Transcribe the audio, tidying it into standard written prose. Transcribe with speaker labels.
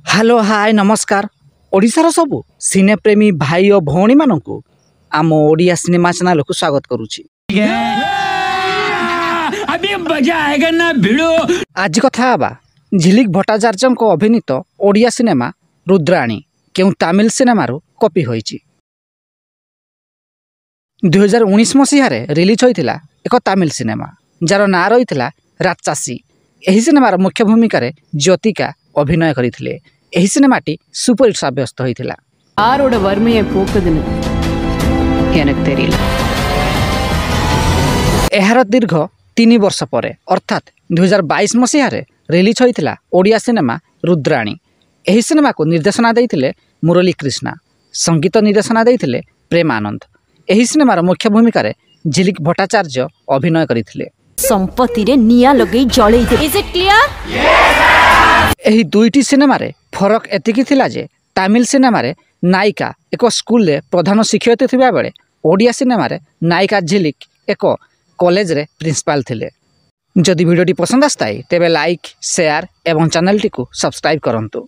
Speaker 1: Hello hi नमस्कार ओडिशार सबु सिनेप्रेमी भाई और भौणी मानू आम ओडिया सिनेमा चैनल को स्वागत करुछि।
Speaker 2: अभी मजा आएगा ना भिड़ो।
Speaker 1: आज कथा हबा झिलिक भट्टाचार्य अभिनीत ओडिया सिनेमा रुद्राणी केउ तमिल सिनेमा कॉपी होईछि। 2019 मसीह रिलीज होइथिला एक तमिल सिनेमा जार ना रही राचासी। एही सिनेमार मुख्य भूमिका ज्योतिका अभिनय करथिले। एही सिनेमाटी सुपरहिट साब्यस्त होइथिला।
Speaker 3: யாரோட வறுமையை போக்குதுன்னு எனக்கு தெரியல।
Speaker 1: एहार दीर्घ 3 वर्ष पर अर्थात 2022 मसीह रिलीज होइथिला ओडिया सिनेमा रुद्राणी। एही सिनेमा को निर्देशना देइथिले मुरली कृष्णा, संगीत निर्देशना देइथिले प्रेमानंद। एही सिनेमार मुख्य भूमिका झिलिक भट्टाचार्य अभिनय करथिले।
Speaker 3: संपत्ति रे निया लगई जळई दे। Is it clear?
Speaker 1: एही दुईटी सिनेमा रे फरक एतिकी थिला जे तमिल सिनेमा रे नायिका एक स्कूल रे प्रधान शिक्षयित्री थिबा बेले ओडिया सिनेमा रे नायिका झिलिक एक कॉलेज रे प्रिंसिपल थिले। जदि वीडियोटी पसंद आस्ताई तेबे लाइक शेयर एवं चैनल टी को सब्सक्राइब करंतु।